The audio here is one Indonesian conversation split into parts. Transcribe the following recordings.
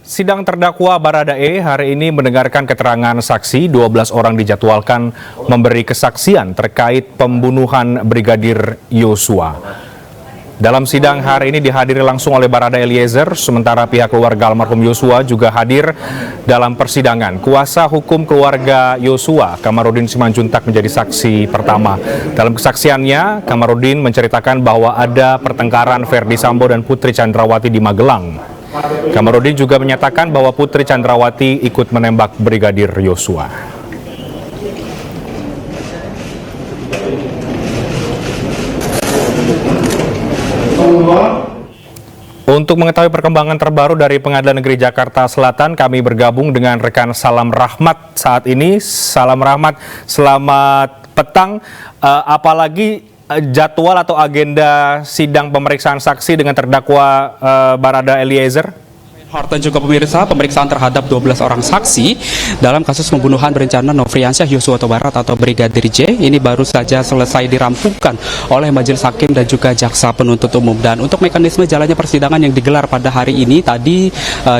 Sidang terdakwa Baradae hari ini mendengarkan keterangan saksi. 12 orang dijadwalkan memberi kesaksian terkait pembunuhan Brigadir Yosua. Dalam sidang hari ini dihadiri langsung oleh Barada Eliezer, sementara pihak keluarga almarhum Yosua juga hadir dalam persidangan. Kuasa hukum keluarga Yosua, Kamarudin Simanjuntak, menjadi saksi pertama. Dalam kesaksiannya, Kamarudin menceritakan bahwa ada pertengkaran Ferdi Sambo dan Putri Chandrawati di Magelang. Kamarudin juga menyatakan bahwa Putri Chandrawati ikut menembak Brigadir Yosua. Untuk mengetahui perkembangan terbaru dari Pengadilan Negeri Jakarta Selatan, kami bergabung dengan rekan Salam Rahmat saat ini. Salam Rahmat, selamat petang. Apalagi jadwal atau agenda sidang pemeriksaan saksi dengan terdakwa Barada Eliezer? Dan juga pemirsa, pemeriksaan terhadap 12 orang saksi dalam kasus pembunuhan berencana Nofriansyah Yosua Huta Barat atau Brigadir J ini baru saja selesai dirampungkan oleh Majelis Hakim dan juga Jaksa Penuntut Umum. Dan untuk mekanisme jalannya persidangan yang digelar pada hari ini tadi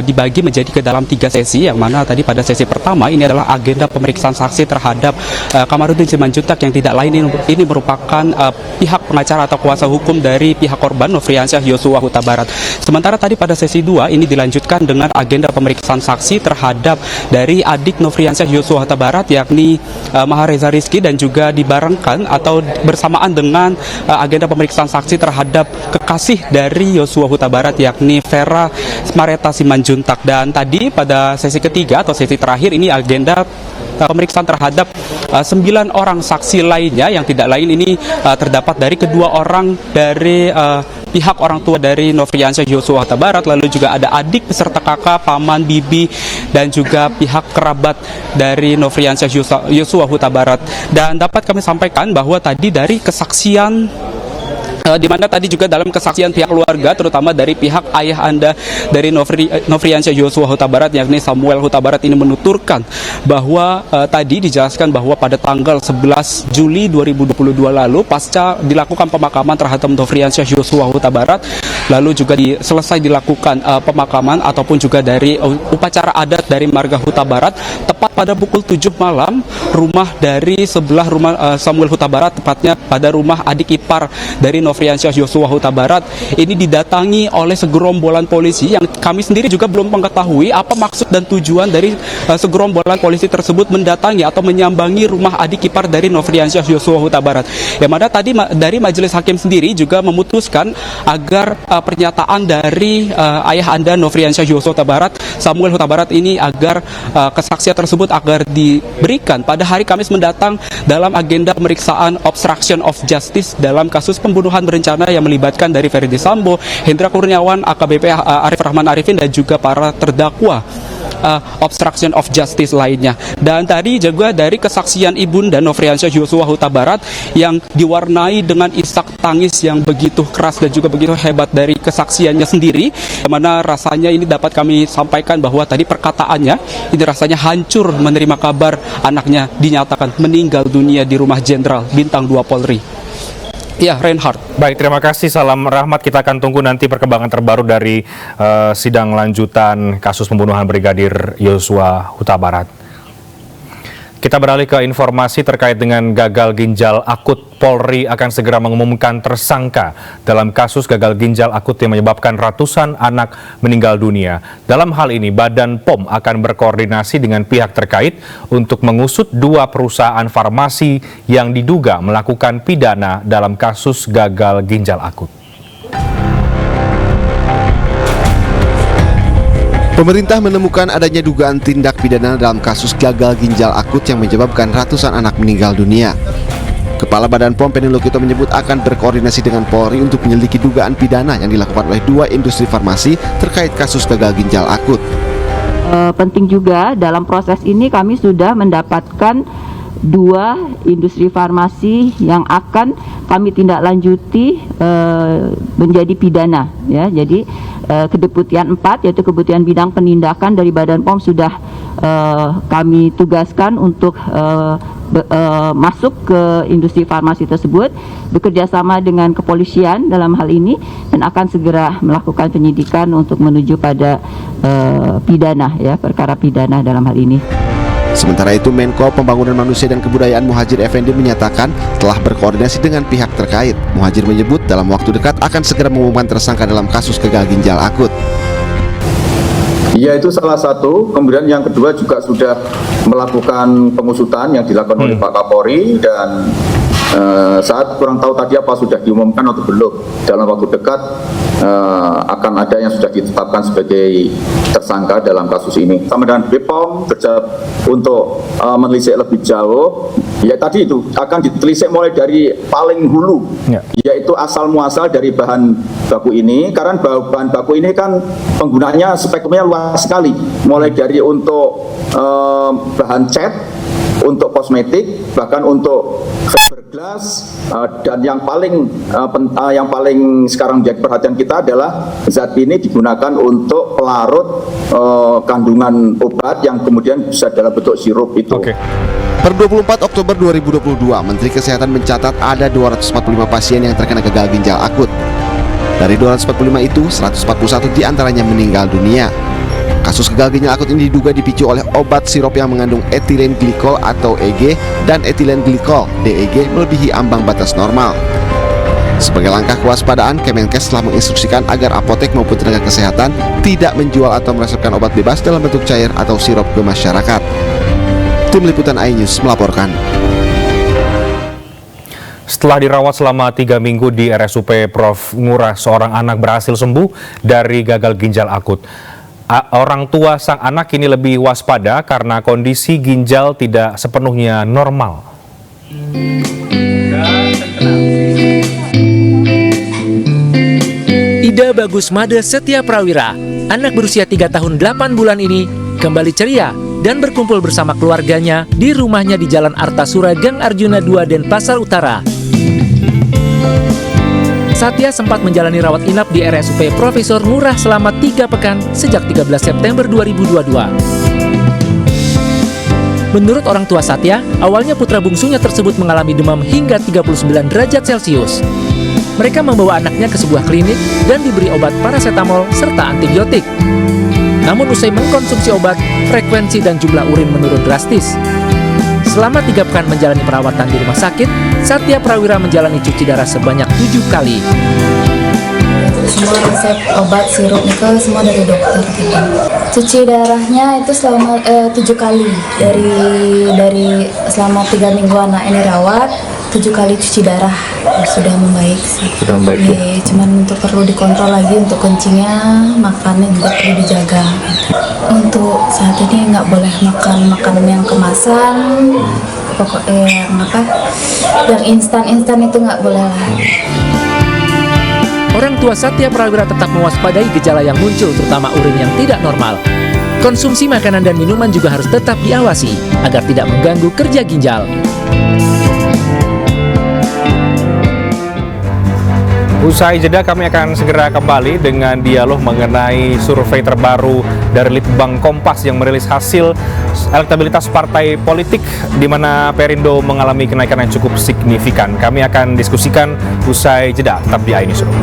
dibagi menjadi ke dalam 3 sesi, yang mana tadi pada sesi pertama ini adalah agenda pemeriksaan saksi terhadap Kamarudin Simanjuntak yang tidak lain ini merupakan pihak pengacara atau kuasa hukum dari pihak korban Nofriansyah Yosua Huta Barat. Sementara tadi pada sesi 2 ini dilanjutkan dengan agenda pemeriksaan saksi terhadap dari adik Nofriansyah Yosua Huta Barat, yakni Mahareza Rizky, dan juga dibarengkan atau bersamaan dengan agenda pemeriksaan saksi terhadap kekasih dari Yosua Huta Barat, yakni Vera Mareta Simanjuntak. Dan tadi pada sesi ketiga atau sesi terakhir ini agenda pemeriksaan terhadap 9 orang saksi lainnya, yang tidak lain ini terdapat dari kedua orang dari pihak orang tua dari Nofriansyah Yosua Huta Barat, lalu juga ada adik beserta kakak, paman, bibi, dan juga pihak kerabat dari Nofriansyah Yosua Huta Barat. Dan dapat kami sampaikan bahwa tadi dari kesaksian di mana tadi juga dalam kesaksian pihak keluarga, terutama dari pihak ayah anda dari Nofriansyah Yosua Huta Barat, yakni Samuel Huta Barat, ini menuturkan bahwa tadi dijelaskan bahwa pada tanggal 11 Juli 2022 lalu pasca dilakukan pemakaman terhadap Nofriansyah Yosua Huta Barat, lalu juga selesai dilakukan pemakaman ataupun juga dari upacara adat dari marga Huta Barat, tepat pada pukul 7 malam rumah dari sebelah rumah Samuel Huta Barat, tepatnya pada rumah adik ipar dari Nofriansyah Yosua Huta Barat, ini didatangi oleh segerombolan polisi yang kami sendiri juga belum mengetahui apa maksud dan tujuan dari segerombolan polisi tersebut mendatangi atau menyambangi rumah adik ipar dari Nofriansyah Yosua Huta Barat. Yang mana tadi dari Majelis Hakim sendiri juga memutuskan agar pernyataan dari ayah anda Nofriansyah Yosua Huta Barat, Samuel Huta Barat, ini agar kesaksian tersebut agar diberikan pada hari Kamis mendatang dalam agenda pemeriksaan obstruction of justice dalam kasus pembunuhan berencana yang melibatkan dari Ferdi Sambo, Hendra Kurniawan, AKBP Arif Rahman Arifin, dan juga para terdakwa obstruction of justice lainnya. Dan tadi juga dari kesaksian ibunda Nofriansyah Yosua Huta Barat yang diwarnai dengan isak tangis yang begitu keras dan juga begitu hebat dari kesaksiannya sendiri, mana rasanya ini dapat kami sampaikan bahwa tadi perkataannya ini rasanya hancur menerima kabar anaknya dinyatakan meninggal dunia di rumah Jenderal Bintang 2 Polri. Ya, Reinhard. Baik, terima kasih Salam Rahmat. Kita akan tunggu nanti perkembangan terbaru dari sidang lanjutan kasus pembunuhan Brigadir Yosua Huta Barat. Kita beralih ke informasi terkait dengan gagal ginjal akut. Polri akan segera mengumumkan tersangka dalam kasus gagal ginjal akut yang menyebabkan ratusan anak meninggal dunia. Dalam hal ini, Badan POM akan berkoordinasi dengan pihak terkait untuk mengusut 2 perusahaan farmasi yang diduga melakukan pidana dalam kasus gagal ginjal akut. Pemerintah menemukan adanya dugaan tindak pidana dalam kasus gagal ginjal akut yang menyebabkan ratusan anak meninggal dunia. Kepala Badan POM Penny Lokito menyebut akan berkoordinasi dengan Polri untuk menyelidiki dugaan pidana yang dilakukan oleh 2 industri farmasi terkait kasus gagal ginjal akut. Penting juga dalam proses ini kami sudah mendapatkan 2 industri farmasi yang akan kami tindak lanjuti menjadi pidana, ya. Jadi Kedeputian 4, yaitu Kedeputian Bidang Penindakan dari Badan POM, sudah kami tugaskan untuk masuk ke industri farmasi tersebut, bekerjasama dengan kepolisian dalam hal ini, dan akan segera melakukan penyidikan untuk menuju pada pidana, ya, perkara pidana dalam hal ini. Sementara itu, Menko Pembangunan Manusia dan Kebudayaan Muhadjir Effendi menyatakan telah berkoordinasi dengan pihak terkait. Muhadjir menyebut dalam waktu dekat akan segera mengumumkan tersangka dalam kasus gagal ginjal akut. Ya, itu salah satu. Kemudian yang kedua juga sudah melakukan pengusutan yang dilakukan oleh Pak Kapolri, dan saat kurang tahu tadi apa sudah diumumkan atau belum. Dalam waktu dekat akan ada yang sudah ditetapkan sebagai tersangka dalam kasus ini. Sama dengan BPOM kerja untuk menelisik lebih jauh. Ya, tadi itu akan ditelisik mulai dari paling hulu, yaitu asal muasal dari bahan baku ini. Karena bahan baku ini kan penggunaannya spektrumnya luas sekali, mulai dari untuk bahan cat, untuk kosmetik, bahkan untuk fiberglass, dan yang paling sekarang menjadi perhatian kita adalah zat ini digunakan untuk pelarut kandungan obat yang kemudian bisa dalam bentuk sirup itu. Per 24 Oktober 2022, Menteri Kesehatan mencatat ada 245 pasien yang terkena gagal ginjal akut. Dari 245 itu, 141 diantaranya meninggal dunia. Kasus gagal ginjal akut ini diduga dipicu oleh obat sirup yang mengandung etilen glikol atau EG dan etilen glikol DEG melebihi ambang batas normal. Sebagai langkah kewaspadaan, Kemenkes telah menginstruksikan agar apotek maupun tenaga kesehatan tidak menjual atau meresepkan obat bebas dalam bentuk cair atau sirup ke masyarakat. Tim Liputan iNews melaporkan. Setelah dirawat selama 3 minggu di RSUP Prof. Ngurah, seorang anak berhasil sembuh dari gagal ginjal akut. Orang tua sang anak kini lebih waspada karena kondisi ginjal tidak sepenuhnya normal. Ida Bagus Made Setia Prawira, anak berusia 3 tahun 8 bulan ini, kembali ceria dan berkumpul bersama keluarganya di rumahnya di Jalan Artasura, Gang Arjuna 2, Denpasar Utara. Satya sempat menjalani rawat inap di RSUP Profesor Ngurah selama 3 pekan sejak 13 September 2022. Menurut orang tua Satya, awalnya putra bungsunya tersebut mengalami demam hingga 39 derajat Celcius. Mereka membawa anaknya ke sebuah klinik dan diberi obat parasetamol serta antibiotik. Namun usai mengkonsumsi obat, frekuensi dan jumlah urin menurun drastis. Selama 3 pekan menjalani perawatan di rumah sakit, Satya Prawira menjalani cuci darah sebanyak 7 kali. Semua resep obat sirup itu semua dari dokter. Cuci darahnya itu selama 7 kali dari selama 3 minggu anak ini rawat. 7 kali cuci darah sudah membaik sih. Sudah membaik. Ya, cuman untuk perlu dikontrol lagi untuk kencingnya, makannya juga perlu dijaga. Untuk saat ini nggak boleh makan makanan yang kemasan, pokoknya yang instan itu nggak boleh lah. Orang tua Satya Prawira tetap mewaspadai gejala yang muncul, terutama urin yang tidak normal. Konsumsi makanan dan minuman juga harus tetap diawasi agar tidak mengganggu kerja ginjal. Usai jeda, kami akan segera kembali dengan dialog mengenai survei terbaru dari Litbang Kompas yang merilis hasil elektabilitas partai politik di mana Perindo mengalami kenaikan yang cukup signifikan. Kami akan diskusikan usai jeda, tetap di iNewsroom.